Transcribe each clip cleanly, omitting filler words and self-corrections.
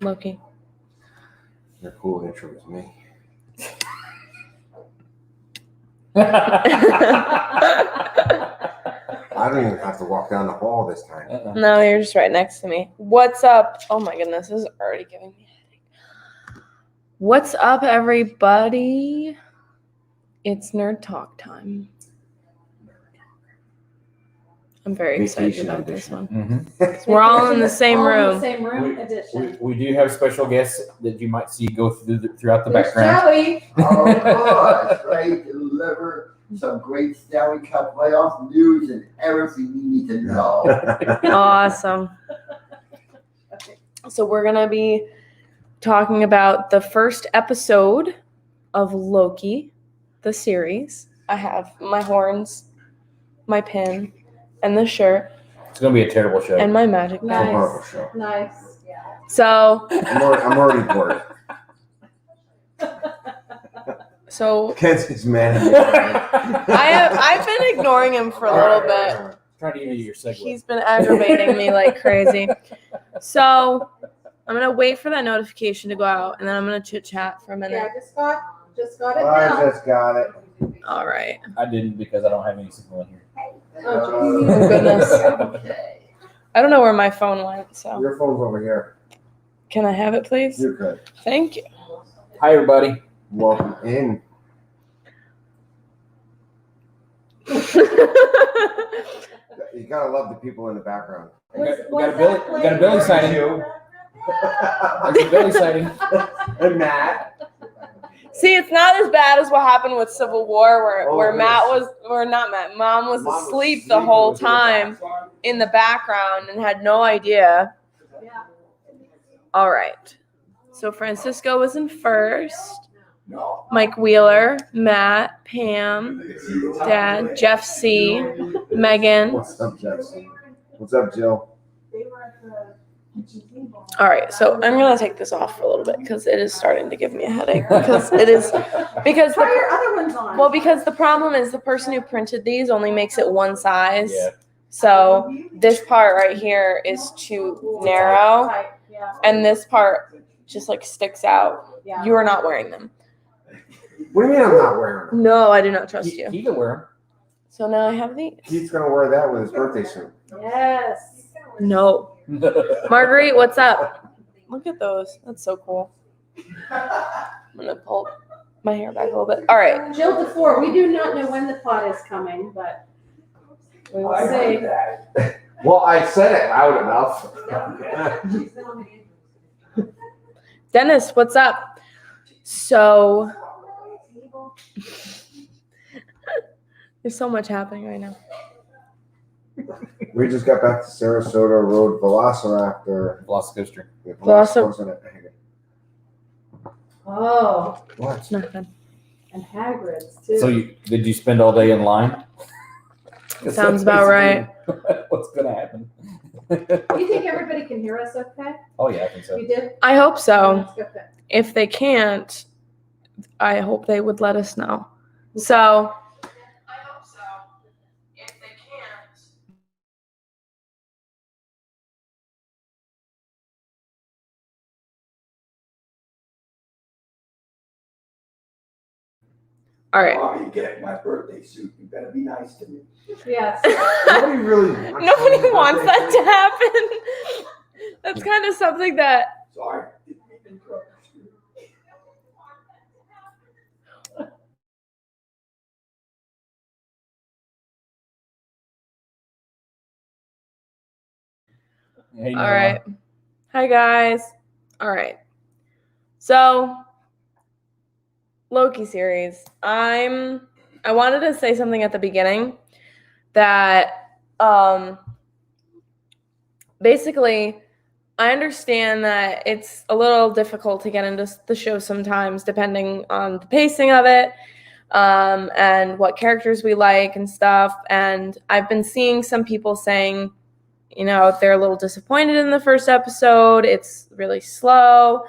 Loki. Your cool intro was me. I I don't even have to walk down the hall this time. No, you're just right next to me. What's up? Oh my goodness, this is already giving me a headache. What's up, everybody? It's Nerd Talk time. I'm very excited about this one. Mm-hmm. We're all in the same room. In the same room edition. We do have special guests that you might see go throughout the There's background. Joey. Oh, gosh, right. Deliver some great Stanley Cup playoff news and everything you need to know. Awesome. So we're going to be talking about the first episode of Loki, the series. I have my horns, my pin, and the shirt, It's going to be a terrible show. and my magic It's a bag. horrible show. Nice. So I'm already bored. Kenzie's mad at me. I've been ignoring him for a little bit. Trying to give you your segue. He's been aggravating me like crazy. So I'm gonna wait for that notification to go out, and then I'm gonna chit chat for a minute. Yeah, just got it I now. just got it. All right. I didn't because I don't have any signal in here. Oh, Oh, goodness. Okay. I don't know where my phone went, so Your phone's over here. can I have it, please? You're good. Thank you. Hi, everybody. Welcome in. You gotta love the people in the background. We got a Billy sighting. There's a Billy sighting. And Matt. See, it's not as bad as what happened with Civil War, where Mom Mom was was asleep the whole asleep in the time in the background and had no idea. Yeah. All right. So Francisco was in first. Mike Wheeler, Matt, Pam, Dad, Jeff C, Megan. What's up, Jesse? What's up, Jill? All right, so I'm gonna take this off for a little bit because it is starting to give me a headache. Because Try your other ones on. because the problem is the person who printed these only makes it one size. Yeah. So this part right here is too narrow, Tight, yeah. and this part just like sticks out. Yeah. You are not wearing them. What do you mean I'm not wearing them? No, I do not trust you. He can wear So now I have these. Keith's gonna wear that with his birthday suit. Yes. No. them. Marguerite, what's up? Look at those. That's so cool. I'm gonna pull my hair back a little bit. All right. Jill DeFore, we do not know when the plot is coming, but we will see. Well, I said it loud enough. Dennis, what's up? So there's so much happening right now. We just got back to Sarasota Road Velociraptor. Velocicoaster. Oh, What? Nothing. and Hagrid's too. So did you spend all day in line? 'Cause Sounds that's about right. basically What's gonna happen? You think everybody can hear us okay? Oh yeah, I think so. You did? I hope so. That's good. If they can't, I hope they would let us know. So I hope so. If they can't. All right. Oh, you get my birthday suit. You better be nice to me. Yes. Nobody really Nobody wants that to happen. That's kind of something that Sorry. Didn't mean to interrupt you. Hey, all right. Hi guys. All right. So Loki series. I wanted to say something at the beginning that basically I understand that it's a little difficult to get into the show sometimes depending on the pacing of it and what characters we like and stuff. And I've been seeing some people saying, you know, they're a little disappointed in the first episode. It's really slow.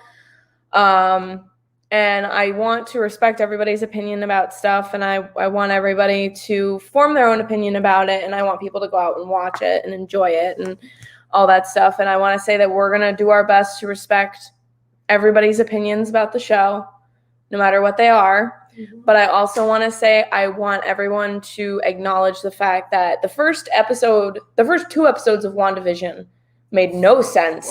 And I want to respect everybody's opinion about stuff, and I want everybody to form their own opinion about it, and I want people to go out and watch it and enjoy it. And all that stuff. And I want to say that we're going to do our best to respect everybody's opinions about the show, no matter what they are. Mhm. But I also want to say I want everyone to acknowledge the fact that the first two episodes of WandaVision made no sense.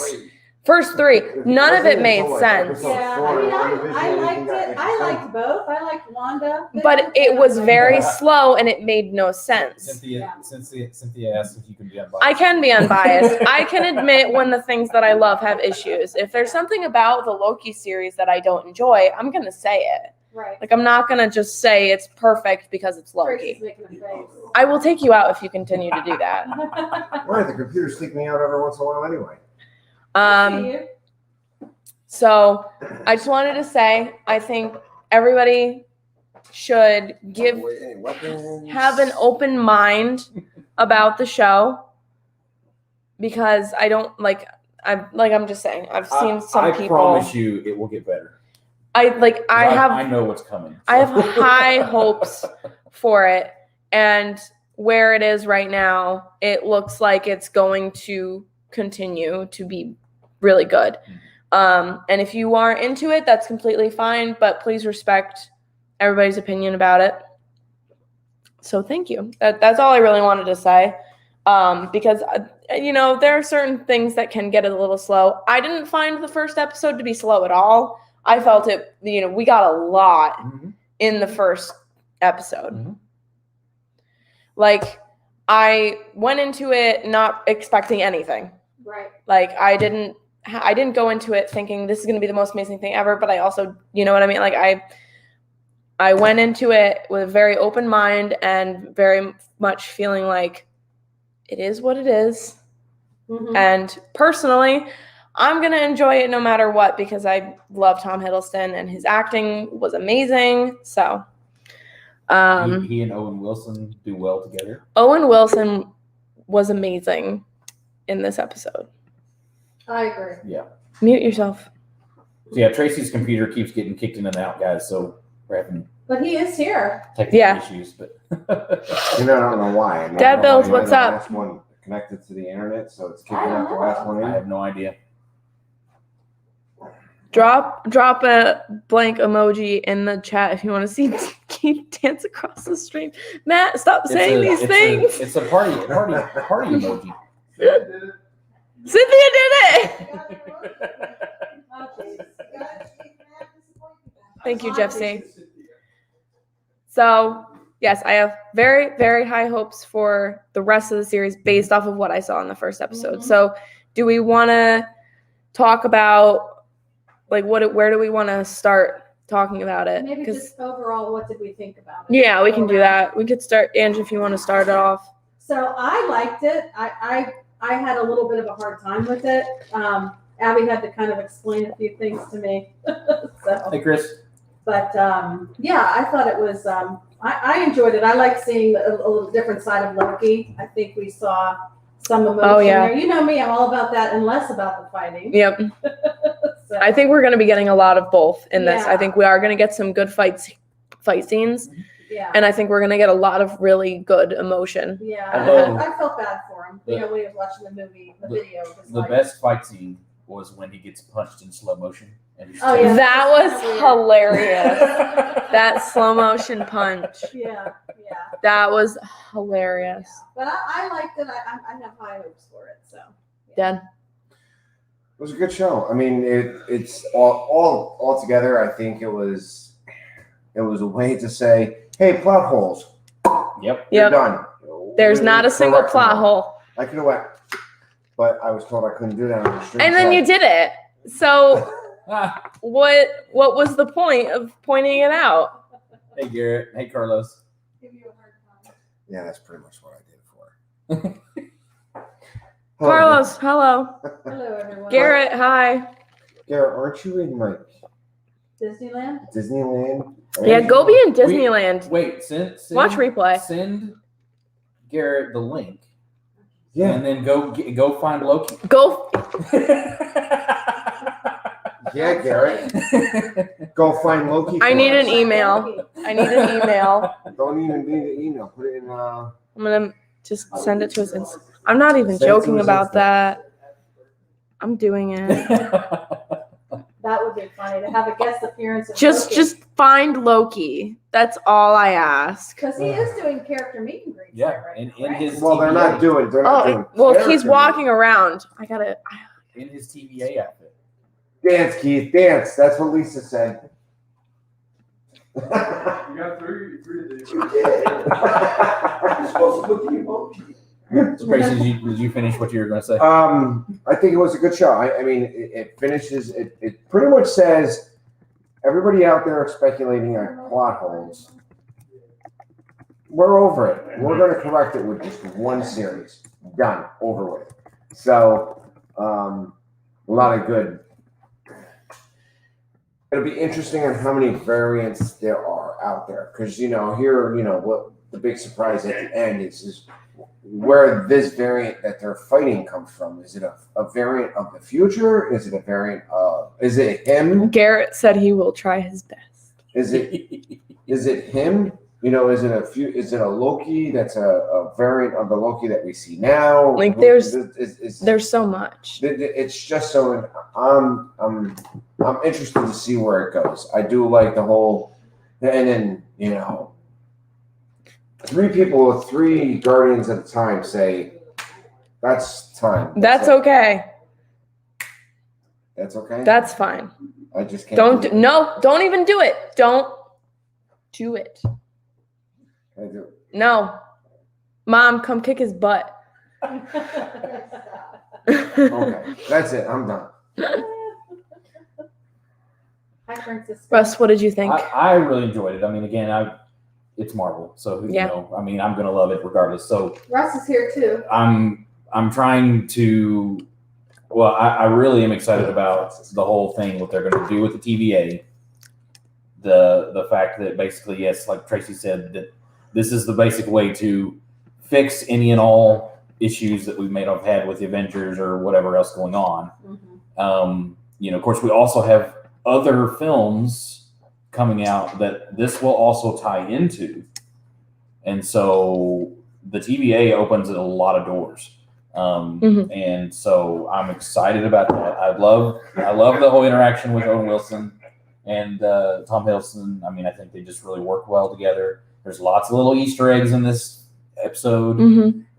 First three, none of it made sense. Yeah, I liked it. I liked both. I liked Wanda. But it was very slow and it made no sense. Cynthia asked if you can be unbiased. I can be unbiased. I can admit when the things that I love have issues. If there's something about the Loki series that I don't enjoy, I'm going to say it. Right. Like, I'm not going to just say it's perfect because it's Tracy's Loki. making a face. I will take you out if you continue to do that. Right, the computers take me out every once in a while anyway. See you. So I just wanted to say, I think everybody should have an open mind about the show, because I don't I'm just saying, I've seen some I people. promise you, it will get better. I I know what's coming. I have high hopes for it, and where it is right now, it looks like it's going to continue to be really good. And if you are into it, that's completely fine, but please respect everybody's opinion about it. So thank you. That's all I really wanted to say. Because there are certain things that can get a little slow. I didn't find the first episode to be slow at all. I felt it, we got a lot in the first episode. Mhm. Like, I went into it not expecting anything. Right. Like, I didn't go into it thinking this is going to be the most amazing thing ever, but I also, you know what I mean? Like, I went into it with a very open mind and very much feeling like it is what it is. Mhm. And personally, I'm going to enjoy it no matter what, because I love Tom Hiddleston and his acting was amazing. So, He and Owen Wilson do well together. Owen Wilson was amazing in this episode. I agree. Yeah. Mute yourself. So yeah, Tracy's computer keeps getting kicked in and out, guys. So we're having But he is here. technical issues, but I don't know why. Dad Bills, what's up? The last one connected to the internet, so it's kicking out the last one I in. have no idea. Drop a blank emoji in the chat if you want to see Keith dance across the stream. Matt, stop saying these things. It's a party emoji. Cynthia did it. Thank you, Jeff C. So, yes, I have very, very high hopes for the rest of the series based off of what I saw in the first episode. Mhm. So, do we want to talk about, like, where do we want to start talking about it? Maybe 'Cause- just overall, what did we think about it? yeah, we can do that. We could start, Ange, if you want to start it off. So I liked it. I had a little bit of a hard time with it. Abby had to kind of explain a few things to me. Hey, Chris. But yeah, I thought it was. I enjoyed it. I like seeing a little different side of Loki. I think we saw some emotion yeah. there. You know me, I'm all about that and less about the fighting. Yep. So, I think we're going to be getting a lot of both in this. Yeah. I think we are going to get some good fight scenes, yeah. and I think we're going to get a lot of really good emotion. Yeah, Although- I felt bad for him. The- When he was watching the movie, the video. It was The like, best fight scene was when he gets punched in slow motion. And he's Oh, yeah. That was Weird. hilarious. That slow motion punch. Yeah. That was hilarious. But I liked it. I have high hopes for it. So. Dan? It was a good show. I mean, it's all together. I think it was a way to say, hey, plot holes. Yep. You're Yep. done. There's not a single Correct plot them. hole. I could have went, but I was told I couldn't do that on the stream. And then so- you did it. So Ah, what was the point of pointing it out? hey, Garrett. Hey, Carlos. Give you a hard time. Yeah, that's pretty much what I did for it. Carlos, hello. Hello, everyone. Garrett, hi. Garrett, aren't you in like Disneyland. Disneyland? Yeah, go be in Disneyland. Wait, send Watch replay. Send Garrett the link, Yeah, and then go find Loki. Go. yeah, Garrett. Go find Loki. I for need us. an email. I need an email. Don't even need an email. Put it in. I'm gonna just send it to his Insta. I'm not even Send it to joking his about Insta. that. I'm doing it. That would be funny to have a guest appearance. Just find Loki. That's all I ask. because he is doing character meet and greets. Yeah, there right in now, right? his Well, they're not TVA doing. They're not doing. Well, if he's character walking around, I gotta. in his TVA outfit. Dance, Keith, dance. That's what Lisa said. You got three of these. You did. You're supposed to put the emoji. So, Tracy, did you finish what you were going to say? I think it was a good show. I mean, it finishes. It pretty much says everybody out there speculating on plot holes. We're over it. We're going to correct it with just one series. Done. Over with. So, a lot of good. It'll be interesting on how many variants there are out there. Because, here, what the big surprise at the end is where this variant that they're fighting comes from. Is it a variant of the future? Is it a variant of, is it him? Garrett said he will try his best. Is it him? Is it a Loki that's a variant of the Loki that we see now? Like there's so much. It's just so I'm interested to see where it goes. I do like the whole, and then three guardians at a time say that's time. That's okay. That's okay. That's fine. I just can't. Don't even do it. Don't do it. I do. No. Mom, come kick his butt. Okay, that's it. I'm done. Hi, Francisco. Russ, what did you think? I really enjoyed it. I mean, again, it's Marvel, so Yeah. I mean, I'm gonna love it regardless. So Russ is here too. I'm trying to. Well, I really am excited about the whole thing, what they're going to do with the TVA. The fact that basically, yes, like Tracy said, that this is the basic way to fix any and all issues that we may have had with the Avengers or whatever else going on. Mm-hmm. Of course, we also have other films coming out that this will also tie into. And so the TVA opens a lot of doors. And so I'm excited about that. I love the whole interaction with Owen Wilson and Tom Hiddleston. I mean, I think they just really work well together. There's lots of little Easter eggs in this episode.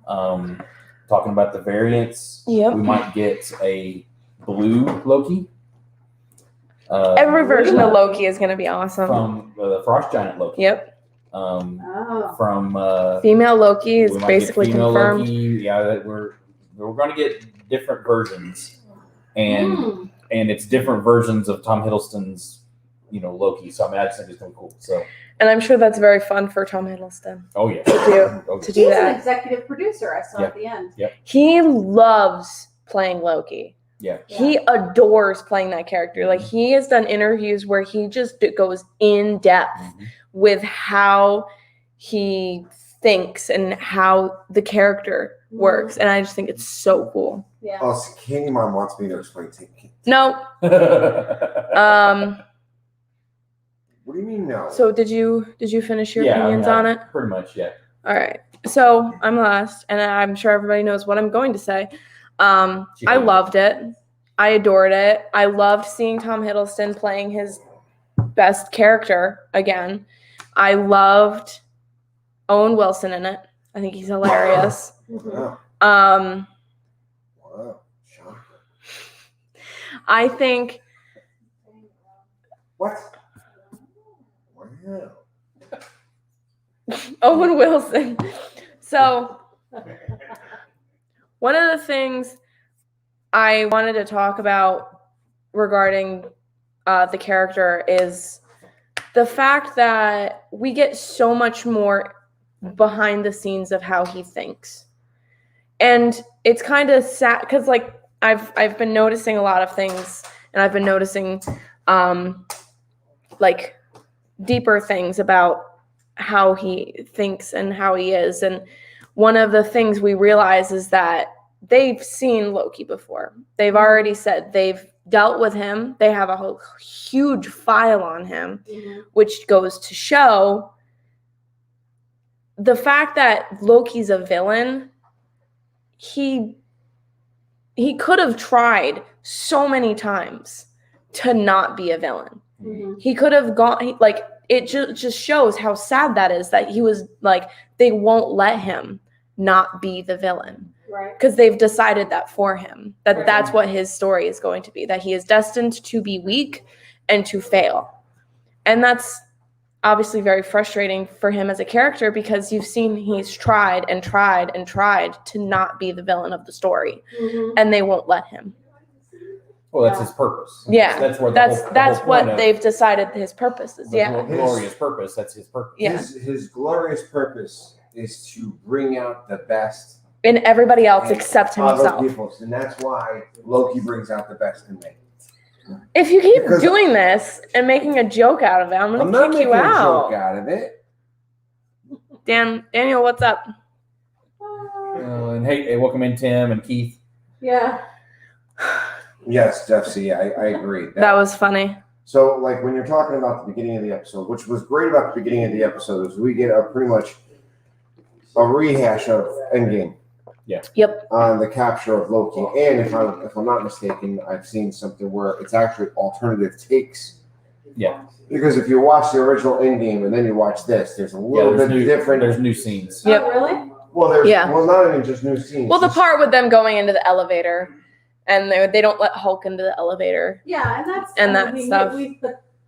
Talking about the variants. Yep. We might get a blue Loki. Every version of Loki is going to be awesome. From the Frost Giant Loki. Yep. From female Loki is we might basically get female confirmed. Loki. Yeah, that we're going to get different versions, and it's different versions of Tom Hiddleston's, Loki. So I mean, I just think it's going to be cool. So, And I'm sure that's very fun for Tom Hiddleston oh yeah, to do He's that. an executive producer. I saw at the end. He loves playing Loki. Yeah. He adores playing that character. Like he has done interviews where he just goes in depth with how he thinks and how the character works. And I just think it's so cool. Yeah. Oh, so Candy Mom wants me to explain to you. No. What do you mean no? So did you finish your opinions on it? Pretty much, yeah. All right. So I'm last, and I'm sure everybody knows what I'm going to say. I loved it. I adored it. I loved seeing Tom Hiddleston playing his best character again. I loved Owen Wilson in it. I think he's hilarious. Wow. Um, Wow. Shocker. I think What? Wow. Owen Wilson. So one of the things I wanted to talk about regarding the character is the fact that we get so much more behind the scenes of how he thinks. And it's kind of sad because like I've been noticing a lot of things, and I've been noticing like deeper things about how he thinks and how he is. And one of the things we realize is that they've seen Loki before. They've already said they've dealt with him. They have a whole huge file on him, which goes to show the fact that Loki's a villain. He could have tried so many times to not be a villain. Mhm. He could have gone, like, it just shows how sad that is, that he was like, they won't let him not be the villain Right. because they've decided that for him, that Right. that's what his story is going to be, that he is destined to be weak and to fail. And that's obviously very frustrating for him as a character, because you've seen he's tried and tried and tried to not be the villain of the story, Mhm. and they won't let him. Well, that's his purpose. Yeah, that's where that's the whole what point of they've decided his purpose is. the Yeah, glorious purpose. That's his purpose. Yeah. His glorious purpose is to bring out the best and everybody else in except other himself. people, and that's why Loki brings out the best in me. If you keep Because- doing this and making a joke out of it, I'm I'm gonna not kick making you a out. joke out of it. Daniel, what's up? And hey, welcome in, Tim and Keith. Yeah. Yes, Jeff. See, I agree. That was funny. So, like, when you're talking about the beginning of the episode, which was great about the beginning of the episode, is we get a pretty much a rehash of Endgame. Yeah. Yep. On the capture of Loki, and if I'm not mistaken, I've seen something where it's actually alternative takes. Yeah. Because if you watch the original Endgame and then you watch this, there's a little bit different. There's new scenes. Yep. Oh, really? Well, there's Yeah. well, not even just new scenes. Well, the just- part with them going into the elevator, and they don't let Hulk into the elevator. Yeah, and that's And I that mean, stuff.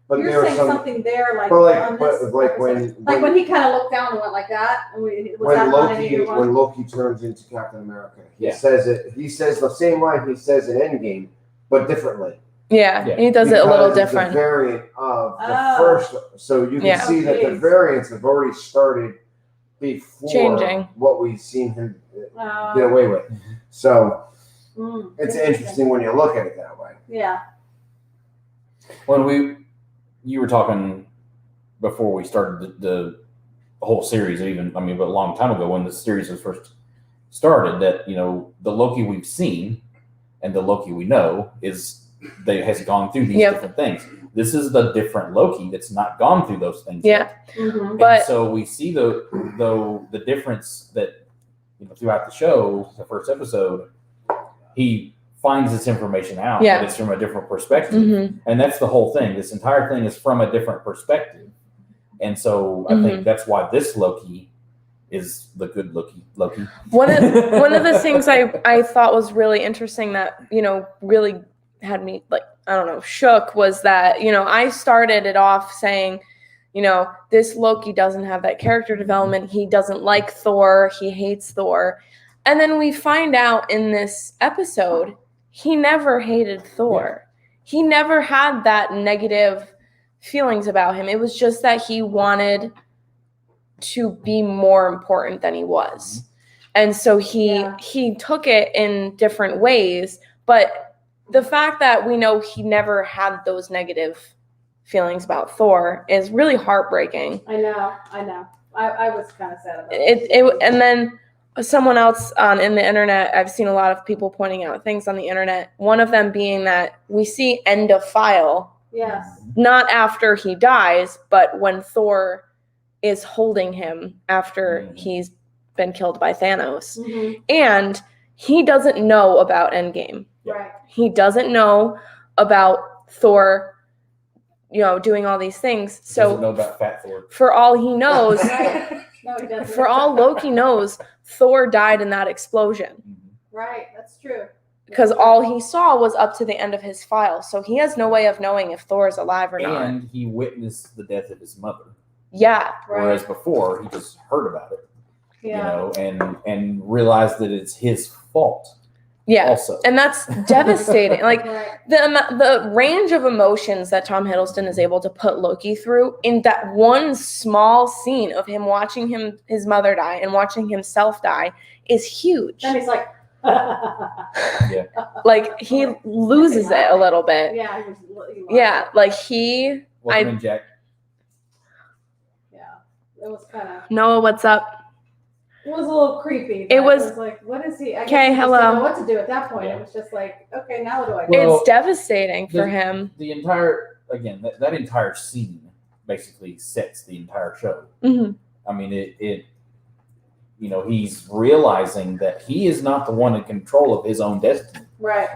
but you're there was saying some, something there, like but on like, this but like episode. when he kind of looked down and went like that, and was that on any of your one? when Loki turns into Captain America, he Yeah. says it. He says the same line he says in Endgame, but differently. Yeah, Yeah. he does it a little Because it's different. The variant of the Oh. first, so you can Yeah. see that the Jeez. variants have already started before Changing. what we've seen him Oh. get away with. So Mm, it's interesting when you look at it that way. Yeah. When you were talking before we started the whole series, but a long time ago when the series was first started, that the Loki we've seen and the Loki we know has gone through these Yep. different things. This is the different Loki that's not gone through those things. Yeah. yet. Mhm. But- And so we see the difference that throughout the show, the first episode, he finds this information out, Yeah. but it's from a different perspective. Mhm. And that's the whole thing. This entire thing is from a different perspective. And so I think that's why this Loki is the good Loki. One of the things I thought was really interesting that, really had me, like, I don't know, shook, was that, I started it off saying, this Loki doesn't have that character development. He doesn't like Thor. He hates Thor. And then we find out in this episode, he never hated Thor. He never had that negative feelings about him. It was just that he wanted to be more important than he was. And so he took it in different ways, but the fact that we know he never had those negative feelings about Thor is really heartbreaking. I know. I was kind of sad about It and then someone else in the internet, I've seen a lot of people pointing out things on the internet, one of them being that we see end of file, Yes. not after he dies, but when Thor is holding him after he's been killed by Thanos. Mhm. And he doesn't know about Endgame. Right. He doesn't know about Thor, doing all these things. Doesn't know So about Fat Thor. for all he knows, Right. No, he doesn't. for all Loki knows, Thor died in that explosion. Right. That's true. Because all he saw was up to the end of his file. So he has no way of knowing if Thor is alive or not. And he witnessed the death of his mother. Yeah. Whereas Right. before he just heard about it, Yeah. and realized that it's his fault. Yeah. Also. And that's devastating. Like, Right. the range of emotions that Tom Hiddleston is able to put Loki through in that one small scene of him watching his mother die and watching himself die is huge. Then he's like, Like, he loses it a little bit. yeah, he was, Yeah, like he Welcome in, Jack. Yeah, it was kind of. Noah, what's up? It was a little creepy. It but was- like, what is he? I guess Okay, he just hello. didn't know what to do at that point. Yeah. It was just like, okay, now what do I do? Well, It's devastating for the- him. The entire that entire scene basically sets the entire show. Hmm. I mean, it he's realizing that he is not the one in control of his own destiny. Right.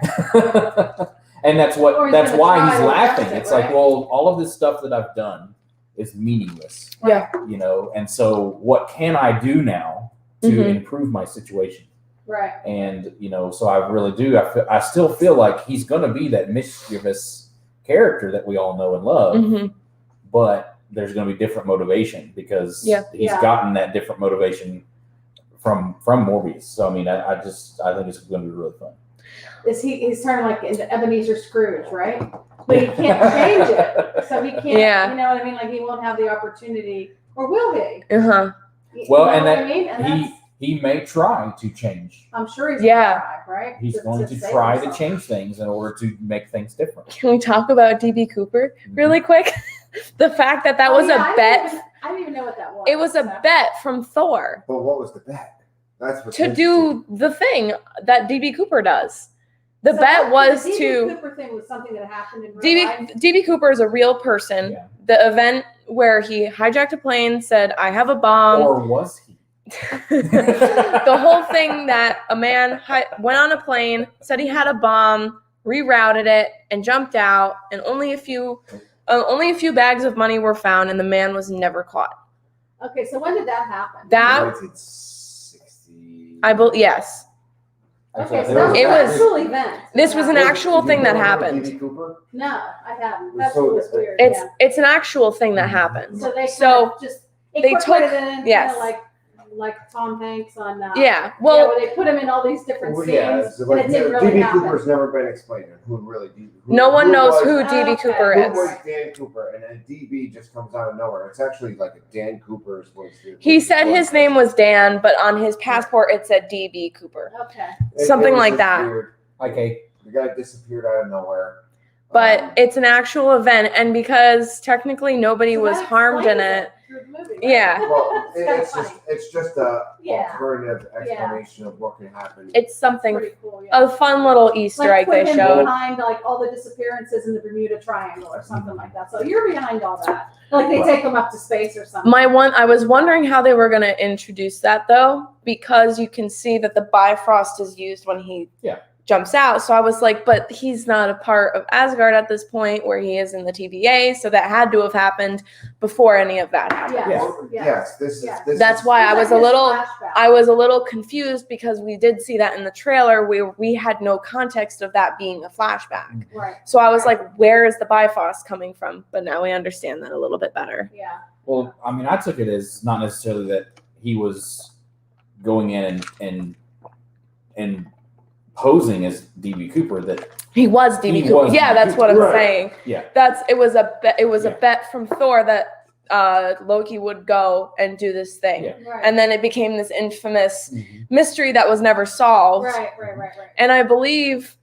And that's Or he's that's gonna why try he's to laughing. adjust it, It's like, right? well, all of this stuff that I've done is meaningless, Yeah. you know. And so, what can I do now to Mhm. improve my situation? Right. And you know, so I really do. I still feel like he's going to be that mischievous character that we all know and love, Mhm. but there's going to be different motivation because Yeah. he's Yeah. gotten that different motivation from Morbius. So I mean, I think it's going to be really fun. He's turning like into Ebenezer Scrooge, right? But he can't change it. So he can't, Yeah. you know what I mean? Like he won't have the opportunity, or will he? Uh-huh. Well, You know and what that I mean? And that's, he may try to change. I'm sure he's Yeah. gonna try, right? He's going to save try to himself. change things in order to make things different. Can we talk about DB Cooper really quick? The fact that Oh, was yeah, a bet. I didn't even know what that was. It was a bet from Thor But what was the bet? That's what to do the thing that DB Cooper does. The bet was the DB to Cooper thing was something that happened in real life. DB Cooper is a real person. Yeah. The event where he hijacked a plane, said, "I have a bomb." Or was he? The whole thing that a man went on a plane, said he had a bomb, rerouted it, and jumped out, and only a few bags of money were found, and the man was never caught. Okay, so when did that happen? That 1960. yes. Okay, so Actually, that was It an was- actual event. This was an actual thing that happened. DB Cooper? No, I haven't. That's So what was weird. It's an actual thing that happened. So they So just they incorporated took- it in yes. kind of like Tom Hanks on yeah. Well, where they put him in all these different Well, scenes, yeah, so and it didn't really DB happen. Cooper's never been explained. Who really? no one knows was- who Oh, DB okay. Cooper Who is. was Dan Cooper? And then DB just comes out of nowhere. It's actually like a Dan Cooper's was. He said his name was Dan, but on his passport it said DB Cooper. Okay. something was like just that. weird. Okay. The guy disappeared out of nowhere. But it's an actual event, and because technically nobody So was that harmed in explains it. through the movie, right? Yeah. Well, It's kinda it's just a Yeah. alternative explanation of what can happen. It's something, Pretty cool, yeah. a fun little Easter Like egg put they him showed. behind like all the disappearances in the Bermuda Triangle or something like that. So you're behind all that. Like they take him up to space or something. I was wondering how they were going to introduce that though, because you can see that the Bifrost is used when he jumps out. So I was like, but he's not a part of Asgard at this point where he is in the TVA. So that had to have happened before any of that happened. Yes. Well, Yes. yes, this Yes. is. This That's is, why I was a little, Flashback. I was a little confused because we did see that in the trailer where we had no context of that being a flashback. Right. So I was like, where is the Bifrost coming from? But now we understand that a little bit better. Yeah. Well, I mean, I took it as not necessarily that he was going in and posing as DB Cooper. That He was DB He Cooper. was Yeah, DB that's what I'm Cooper. Right. saying. Yeah. It was a Yeah. bet from Thor that Loki would go and do this thing. Yeah. Right. And then it became this infamous mystery that was never solved. Right. And I believe,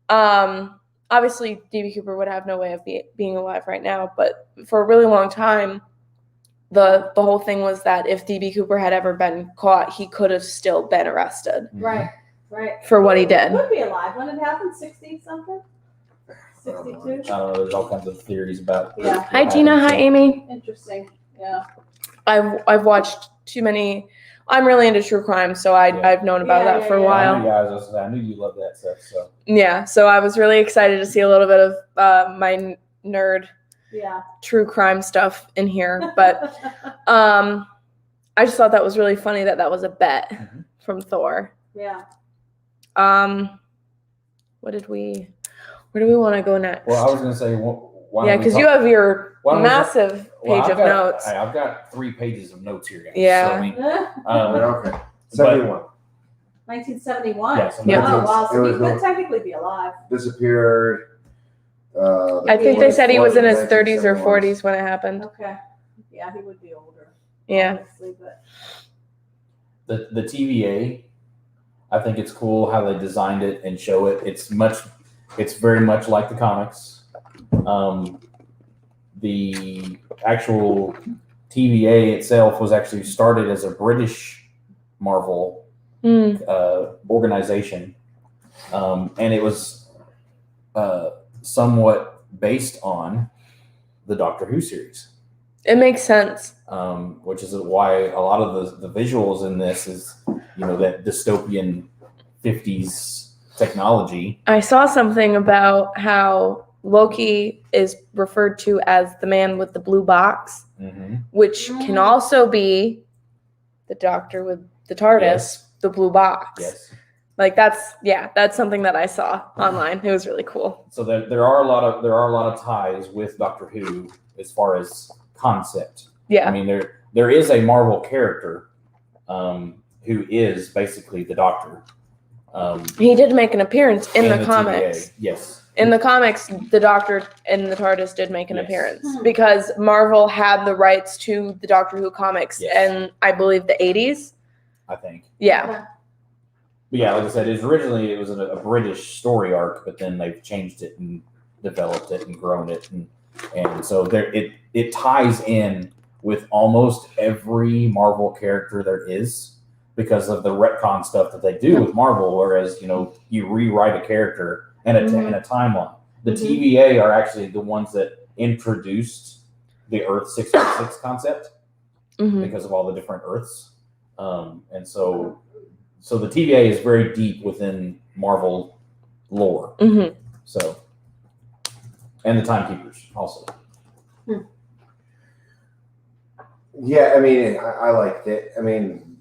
obviously, DB Cooper would have no way of being alive right now, but for a really long time, the whole thing was that if DB Cooper had ever been caught, he could have still been arrested Right. for what he did. Would be alive when it happened. 60 something. 62. I don't know. There's all kinds of theories about. Yeah. what Hi, Tina. happened, Hi, so- Amy. Interesting. Yeah. I've watched too many. I'm really into true crime, so I've known about Yeah, that for a yeah, I while. knew, guys, I knew you loved that stuff. So Yeah, so I was really excited to see a little bit of my nerd Yeah. true crime stuff in here, but I just thought that was really funny that was a bet from Thor. Yeah. Where do we want to go next? well, I was gonna say, why yeah, don't we because you talk- have your why don't we talk- massive well, page I've of got- notes. I've got 3 pages of notes here, guys. Yeah. So, I mean, Okay. 71. 1971. Yeah, so Yeah. Oh, wow. It So he was could technically be alive. Disappeared. I think they said he was in his 1971. 30s or 40s when it happened. Okay. Yeah, he would be older. Yeah. Obviously, but the TVA, I think it's cool how they designed it and show it. It's very much like the comics. The actual TVA itself was actually started as a British Marvel Mm. organization, and it was somewhat based on the Doctor Who series. It makes sense. Which is why a lot of the visuals in this is, that dystopian 50s technology. I saw something about how Loki is referred to as the man with the blue box, which can also be the doctor with the TARDIS, Yes. the blue box. Yes. Like that's something that I saw online. It was really cool. So there are a lot of ties with Doctor Who as far as concept. Yeah. I mean, there is a Marvel character who is basically the Doctor. He did make an appearance in the TVA. comics. Yes. In the comics, the Doctor and the TARDIS did make an Yes. appearance because Marvel had the rights to the Doctor Who comics in, I believe, the 80s. I think. Yeah. But yeah, like I said, originally it was a British story arc, but then they've changed it and developed it and grown it, and so it ties in with almost every Marvel character there is because of the retcon stuff that they do with Marvel. Whereas you rewrite a character and a timeline. The TVA are actually the ones that introduced the Earth 616 concept because of all the different Earths, and so the TVA is very deep within Marvel lore. So, and the Timekeepers also. Yeah, I mean, I liked it. I mean,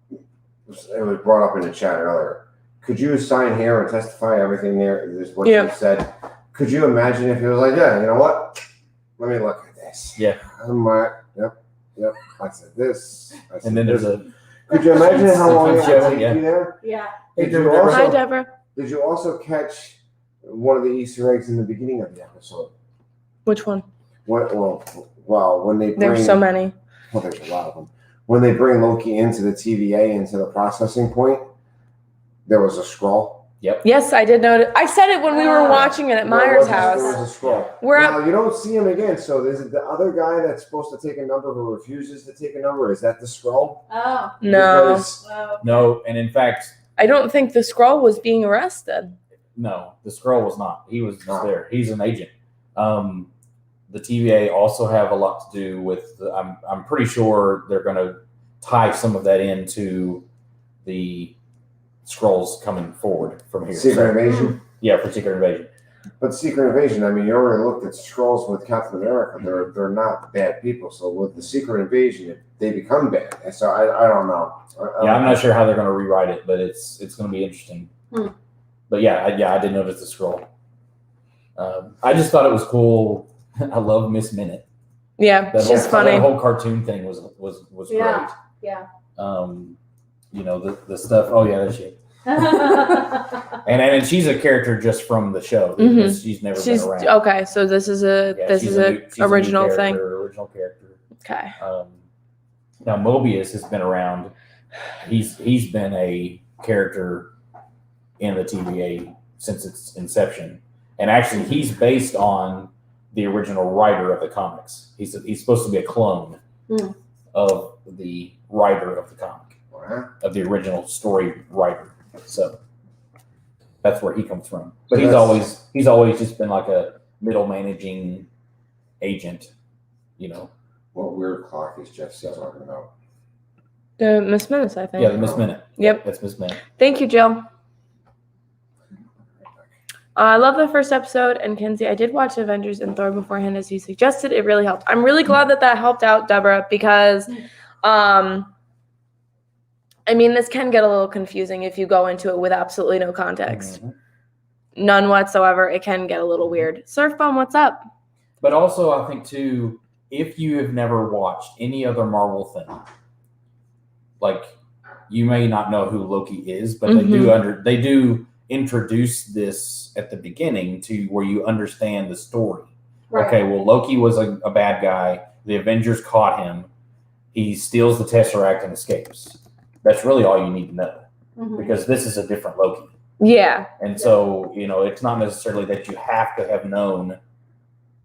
it was brought up in the chat earlier. Could you sign here and testify everything there is what you said? Could you imagine if it was like, yeah, you know what? Let me look at this. Yeah. Yep. I said this. And then there's a. Could you imagine how long it would take you there? Yeah. Hi, Deborah. Did you also catch one of the Easter eggs in the beginning of the episode? Which one? Well, when they bring... There's so many. Well, there's a lot of them. When they bring Loki into the TVA, into the processing point, there was a scroll. Yep. Yes, I did notice. I said it when we were watching it at Myers' house. There was a scroll. Now, you don't see him again, so is it the other guy that's supposed to take a number who refuses to take a number? Is that the scroll? Oh. No. No, and in fact... I don't think the Skrull was being arrested. No, the Skrull was not. He was just there. He's an agent. The TVA also have a lot to do with. I'm pretty sure they're going to tie some of that into the Skrulls coming forward from here. Secret Invasion. Yeah, for Secret Invasion. But Secret Invasion, I mean, you already looked at Skrulls with Captain America. They're not bad people. So with the Secret Invasion, they become bad. And so I don't know. I'm not sure how they're going to rewrite it, but it's going to be interesting. But I did notice the Skrull. I just thought it was cool. I love Miss Minute. Yeah, she's funny. That whole cartoon thing was great. Yeah. The stuff. Oh yeah, that's shit. and she's a character just from the show. She's never been around. Okay, so this is a original thing. Original character. Okay. Now Mobius has been around. He's been a character in the TVA since its inception, and actually he's based on the original writer of the comics. He's supposed to be a clone of the writer of the comic, of the original story writer. So that's where he comes from. But he's always just been like a middle managing agent, What weird clock is Jeff still talking about? The Miss Minutes, I think. Yeah, the Miss Minute. Yep. That's Miss Minute. Thank you, Jill. I love the first episode, and Kenzie, I did watch Avengers and Thor beforehand as you suggested. It really helped. I'm really glad that helped out, Deborah, because, this can get a little confusing if you go into it with absolutely no context. None whatsoever. It can get a little weird. Surfbomb, what's up? But also, I think, too, if you have never watched any other Marvel thing, like, you may not know who Loki is, but they do introduce this at the beginning to where you understand the story. Right. Okay, well, Loki was a bad guy. The Avengers caught him. He steals the Tesseract and escapes. That's really all you need to know because this is a different Loki. Yeah. And so, it's not necessarily that you have to have known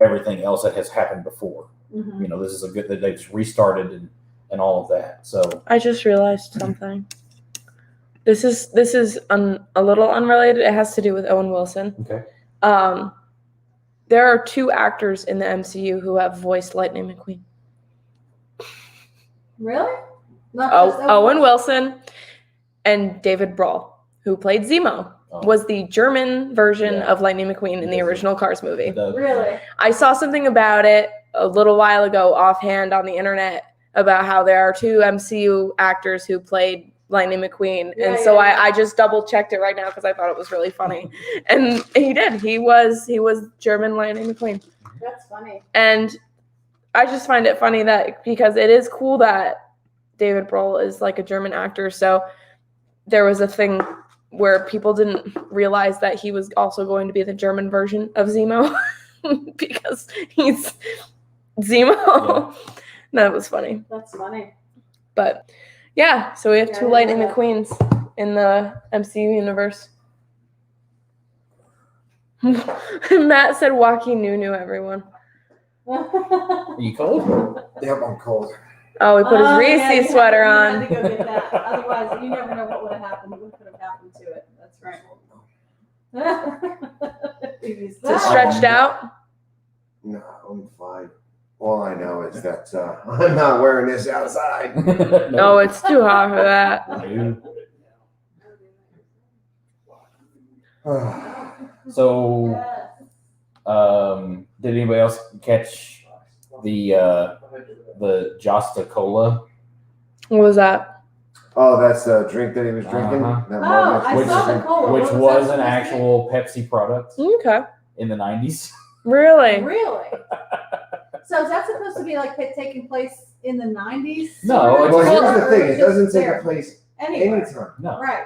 everything else that has happened before. This is that they just restarted and all of that. So I just realized something. This is a little unrelated. It has to do with Owen Wilson. Okay. There are 2 actors in the MCU who have voiced Lightning McQueen. Really? Owen Wilson and David Brawl, who played Zemo, Oh. was the German version Yeah. of Lightning McQueen in the original Cars movie. Really? I saw something about it a little while ago offhand on the internet about how there are 2 MCU actors who played Lightning McQueen. And so I just double checked it right now because I thought it was really funny. And he did. He was German Lightning McQueen. That's funny. And I just find it funny that because it is cool that David Brohl is like a German actor. So there was a thing where people didn't realize that he was also going to be the German version of Zemo because he's Zemo. Yeah. That was funny. That's funny. But yeah, so we have Yeah, 2 I Lightning know that. McQueens in the MCU universe. Matt said Joaquin Nunu, everyone. Are you cold? Yep, I'm cold. Oh, he put his Oh, Reese yeah, you sweater had on. to go get that. Otherwise, you never know what would have happened. What could have happened to it. That's right. Is it stretched out? No, I'm fine. All I know is that I'm not wearing this outside. No, it's too hot for that. So, did anybody else catch the Josta Cola? What was that? Oh, that's the drink that he was drinking. Uh-huh. That Oh, Morgan- I Which- saw the cola. Which What was that an supposed to be? actual Pepsi product Okay. in the 90s. Really? Really? So is that supposed to be like taking place in the 90s? No, Well, it's- here's the Or thing: it just doesn't take there? a place Anywhere. anytime. No, Right.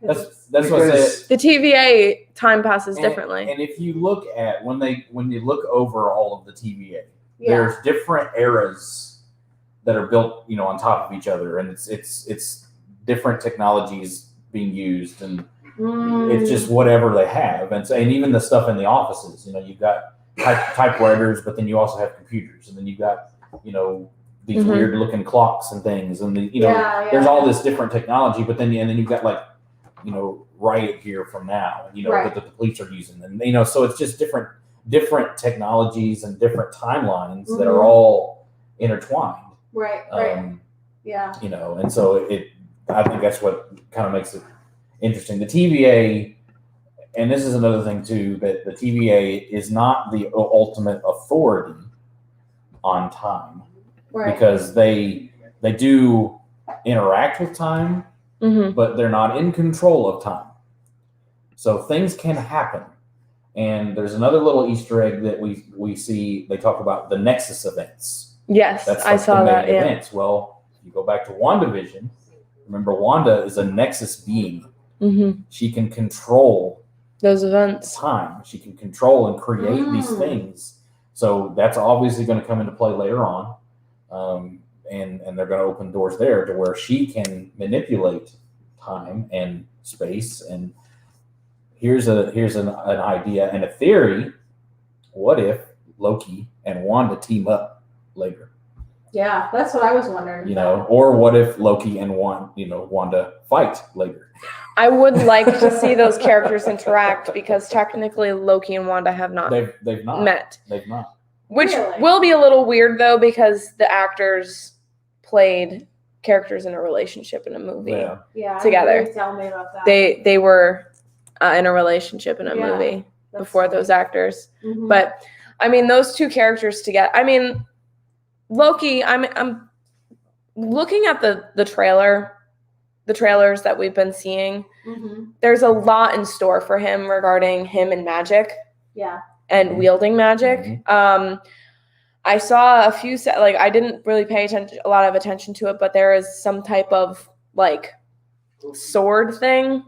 'Cause that's what I Because- said. The TVA time passes And- differently. And if you look at when you look over all of the TVA, yeah. there's different eras that are built, on top of each other, and it's different technologies being used, and it's just whatever they have, and even the stuff in the offices. You've got typewriters, but then you also have computers, and then you've got these Mhm. weird looking clocks and things, and Yeah, there's yeah. all this different technology, but then you've got riot gear from now, Right. that the police are using, and so it's just different technologies and different timelines that are all intertwined. Right. Yeah. And so I think that's what kind of makes it interesting. The TVA, and this is another thing too, that the TVA is not the ultimate authority on time, Right. because they do interact with time, Mm-hmm. but they're not in control of time. So things can happen. And there's another little Easter egg that we see. They talk about the Nexus events. Yes, That's I like saw the main that. Yeah. events. Well, if you go back to WandaVision, remember Wanda is a Nexus being. Mm-hmm. She can control Those events. time. She can control and create these things. So that's obviously going to come into play later on. And they're going to open doors there to where she can manipulate time and space. And here's an idea and a theory. What if Loki and Wanda team up later? Yeah. That's what I was wondering. Or what if Loki and Wanda fight later? I would like to see those characters interact because technically Loki and Wanda have not They've not met. They've not. Which Really? will be a little weird though because the actors played characters in a relationship in a movie. Yeah. Yeah. Together. You did tell me about that. They were in a relationship in a Yeah, movie That's before funny. those actors. Mhm. But I mean, those 2 characters together. I mean, Loki. I'm looking at the trailers that we've been seeing. Mhm. There's a lot in store for him regarding him and magic Yeah. and Mhm. wielding magic. Mhm. I saw a few I didn't really pay a lot of attention to it, but there is some type of sword thing.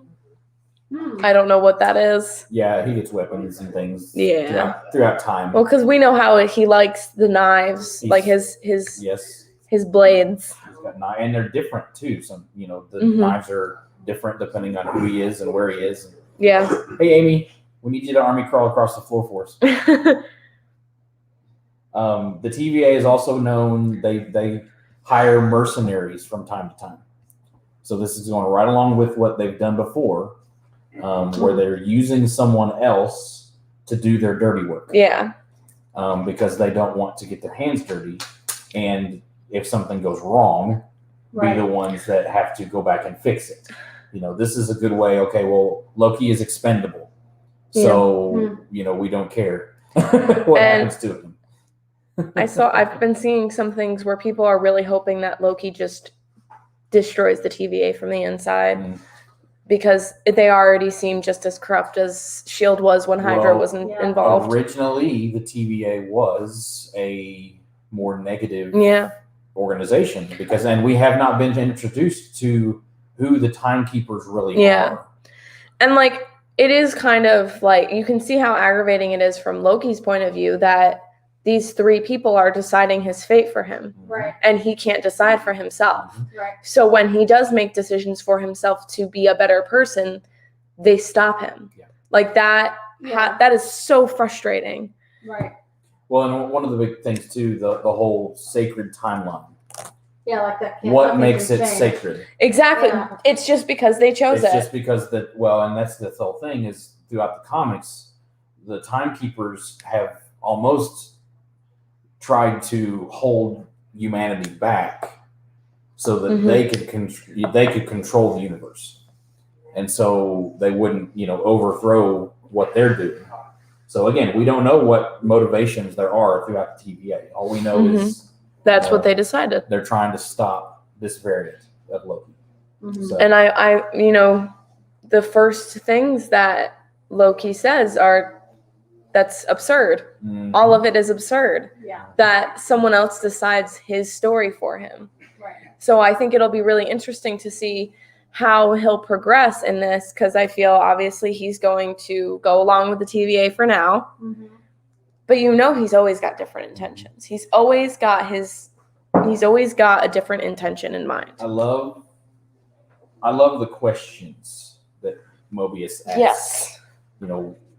Hmm. I don't know what that is. Yeah, he gets weapons and things. Yeah. Throughout time. Well, because we know how he likes the knives, like his Yes. blades. He's got and they're different too. Some the Mhm. knives are different depending on who he is and where he is. Yeah. Hey Amy, we need you to army crawl across the floor for us. The TVA is also known. They hire mercenaries from time to time. So this is going right along with what they've done before, where they're using someone else to do their dirty work. Yeah. Because they don't want to get their hands dirty, and if something goes wrong, Right. be the ones that have to go back and fix it. this is a good way. Okay, well, Loki is expendable, so we don't care what happens to him. I've been seeing some things where people are really hoping that Loki just destroys the TVA from the inside because they already seem just as corrupt as S.H.I.E.L.D. was when Hydra was involved. Originally, the TVA was a more negative organization and we have not been introduced to who the timekeepers really are. And like, it is kind of like, you can see how aggravating it is from Loki's point of view that these three people are deciding his fate for him. Right. And he can't decide for himself. Right. So when he does make decisions for himself to be a better person, they stop him. Yeah. Like that, that is so frustrating. Right. Well, and one of the big things too, the whole sacred timeline. Yeah, like that. What makes it sacred? Exactly. Yeah. It's just because they chose it. It's just because and that's the whole thing is throughout the comics, the timekeepers have almost tried to hold humanity back so that they could control the universe, and so they wouldn't overthrow what they're doing. So again, we don't know what motivations there are throughout the TVA. All we know is that's what they decided. They're trying to stop this variant of Loki. So. And I the first things that Loki says are, that's absurd. All of it is absurd. Yeah. That someone else decides his story for him. Right. So I think it'll be really interesting to see how he'll progress in this, because I feel obviously he's going to go along with the TVA for now. But he's always got different intentions. He's always got a different intention in mind. I love the questions that Mobius asks. Yes.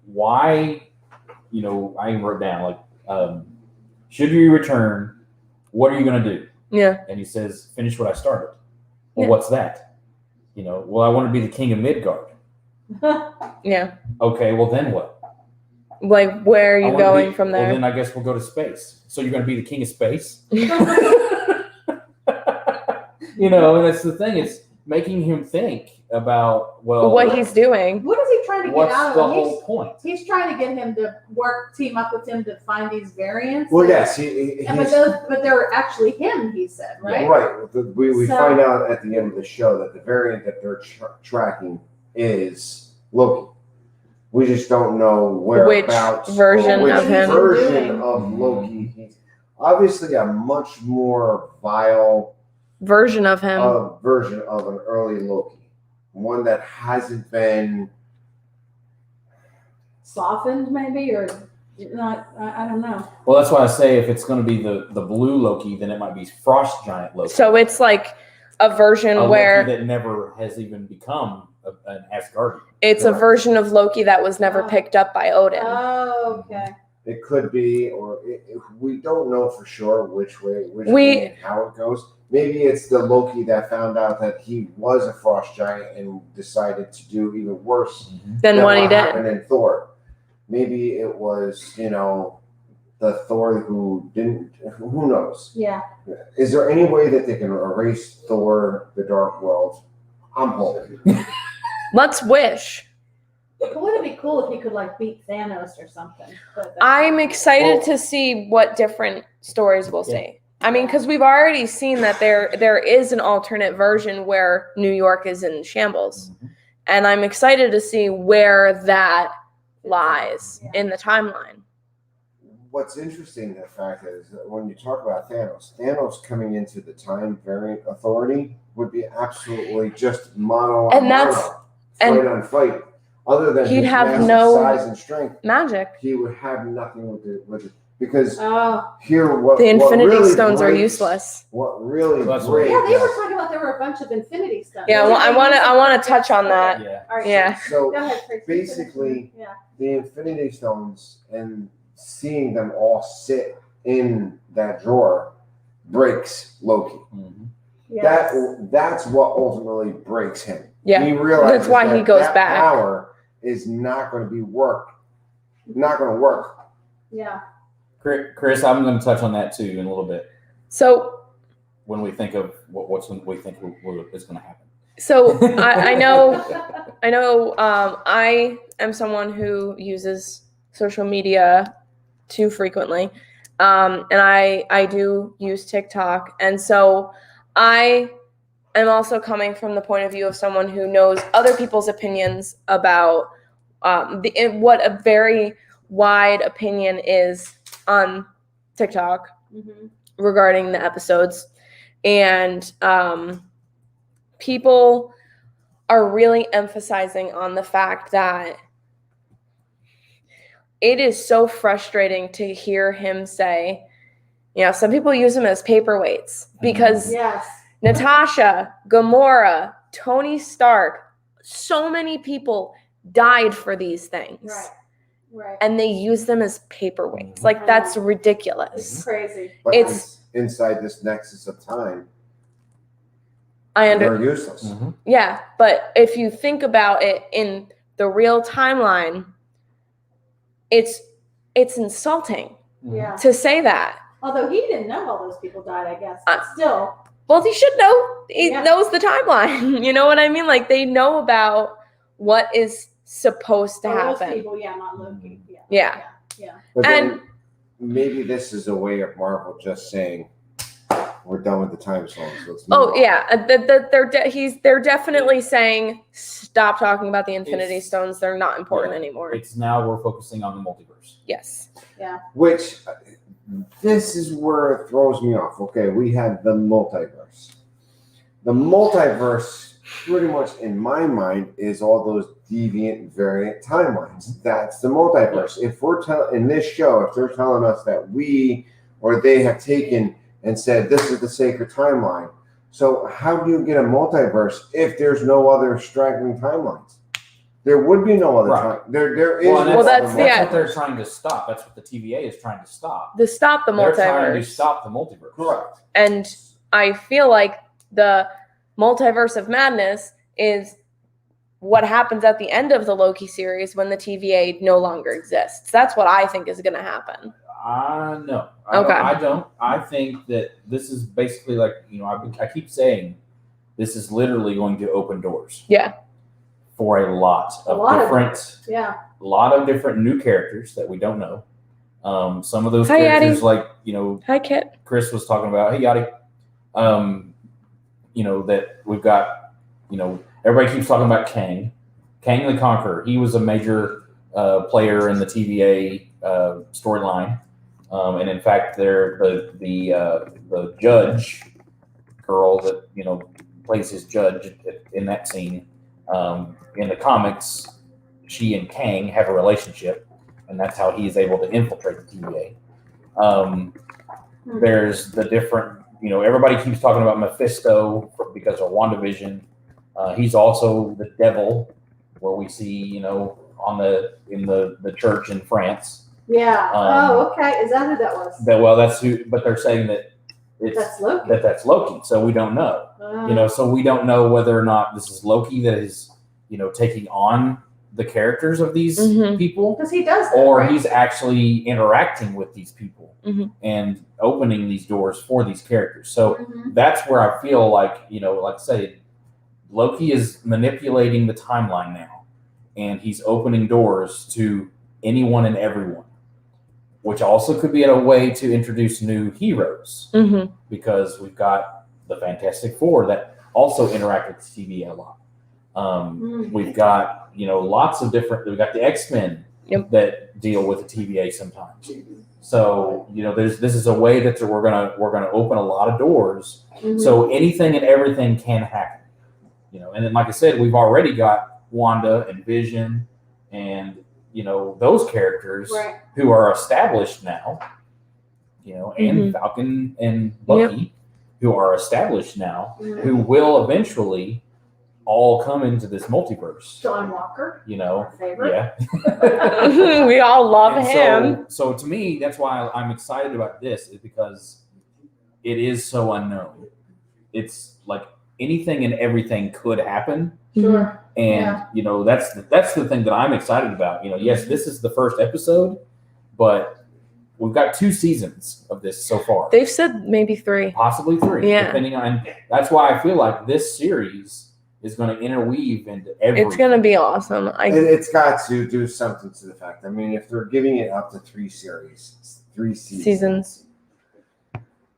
Why? I wrote down should you return, what are you going to do? Yeah. And he says, finish what I started. Well, Yeah. what's that? Well, I want to be the king of Midgard. Yeah. Okay, well then what? Like, where are you going from there? Well, then I guess we'll go to space. So you're going to be the king of space? And that's the thing. It's making him think about, what he's doing. What is he trying to get what's out the of him? whole point? He's trying to get him to team up with him to find these variants. Well, yes, but they're actually him, he said, right? Right. We find out at the end of the show that the variant that they're tracking is Loki. We just don't know whereabouts. Which version of him. Version of Loki. He's obviously a much more vile version of him. Version of an early Loki. One that hasn't been softened, maybe, or not. I don't know. Well, that's why I say if it's going to be the blue Loki, then it might be Frost Giant Loki. So it's like a version where Loki that never has even become an Asgardian. It's a version of Loki that was never picked up by Odin. Oh, okay. It could be, or we don't know for sure which way and how it goes. Maybe it's the Loki that found out that he was a frost giant and decided to do even worse than what he did. Happened in Thor. Maybe it was, the Thor who didn't. Who knows? Yeah. Is there any way that they can erase Thor: The Dark World? I'm hoping. Let's wish. Wouldn't it be cool if he could beat Thanos or something? I'm excited to see what different stories we'll see. I mean, because we've already seen that there is an alternate version where New York is in shambles. And I'm excited to see where that lies in the timeline. What's interesting, the fact is, that when you talk about Thanos coming into the Time Variant Authority would be absolutely just mono on fight on fight. Other than he'd his have massive no size and strength, magic. He would have nothing with it. Because the Infinity Stones are useless. What really breaks? Yeah, they were talking about there were a bunch of Infinity Stones. Yeah, well, I want to touch on that. Yeah. All right. Yeah. So Go ahead, basically, the Infinity Stones and seeing them all sit in that drawer breaks Loki. Yes. That's what ultimately breaks him. Yeah, he realizes that's why he goes back. Power is not going to not going to work. Yeah. Chris, I'm going to touch on that too in a little bit. So when we think of what we think is going to happen. So I know I am someone who uses social media too frequently, and I do use TikTok, and so I am also coming from the point of view of someone who knows other people's opinions about what a very wide opinion is on TikTok regarding the episodes, and people are really emphasizing on the fact that it is so frustrating to hear him say, some people use him as paperweights because Yes. Natasha, Gamora, Tony Stark, so many people died for these things. Right. And they use them as paperweights. Like, that's ridiculous. It's crazy. But It's inside this nexus of time, they're they're useless. Mm-hmm. Yeah, but if you think about it in the real timeline, it's insulting Yeah. to say that. Although he didn't know all those people died, I guess. But still. Well, he should know. He Yeah. knows the timeline. You know what I mean? Like, they know about what is supposed to Those happen. people, not Loki. Yeah. But And- then maybe this is a way of Marvel just saying, we're done with the time zones. Let's move on. Yeah. They're definitely saying, stop talking about the Infinity Stones. They're not important anymore. It's now we're focusing on the multiverse. Yes. Which, this is where it throws me off. Okay, we have the multiverse. The multiverse, pretty much in my mind, is all those deviant variant timelines. That's the multiverse. If we're in this show, if they're telling us that we or they have taken and said this is the sacred timeline, so how do you get a multiverse if there's no other straggling timelines? There would be no other time. There is. Well, that's what they're trying to stop. That's what the TVA is trying to stop. To stop the multiverse. They're trying to stop the multiverse. Correct. And I feel like the multiverse of madness is what happens at the end of the Loki series when the TVA no longer exists. That's what I think is going to happen. No. Okay. I don't. I think that this is basically like, I keep saying this is literally going to open doors. Yeah. For a lot of different new characters that we don't know. Some of those Hi, characters, Yadi. like, Hi, Kit. Chris was talking about, hey, Yadi. That we've got, everybody keeps talking about Kang. Kang the Conqueror. He was a major player in the TVA storyline. And in fact, the judge girl that, plays his judge in that scene, in the comics, she and Kang have a relationship, and that's how he is able to infiltrate the TVA. There's the different, everybody keeps talking about Mephisto because of WandaVision. He's also the devil, where we see, in the church in France. Yeah. Okay. Is that who that was? That's who. But they're saying that That's Loki. That's Loki. So we don't know. So we don't know whether or not this is Loki that is, taking on the characters of these people, because he does that, or right? he's actually interacting with these people Mhm. and opening these doors for these characters. So that's where I feel like, like I say, Loki is manipulating the timeline now, and he's opening doors to anyone and everyone, which also could be a way to introduce new heroes, because we've got the Fantastic Four that also interact with TVA a lot. We've got, lots of different, we've got the X-Men that deal with the TVA sometimes. So, this is a way that we're gonna open a lot of doors. So anything and everything can happen. And then, like I said, we've already got Wanda and Vision and, those characters who are established now, and Falcon and Loki, who are established now, who will eventually all come into this multiverse. John Walker, our favorite. Yeah. We all love And him. So to me, that's why I'm excited about this, is because it is so unknown. It's like anything and everything could happen. Sure. And that's the thing that I'm excited about. Yes, this is the first episode, but we've got 2 seasons of this so far. They've said maybe 3. Possibly 3, Yeah. depending on. That's why I feel like this series is going to interweave into everything. It's gonna be awesome. It's got to do something to the fact. I mean, if they're giving it up to 3 seasons,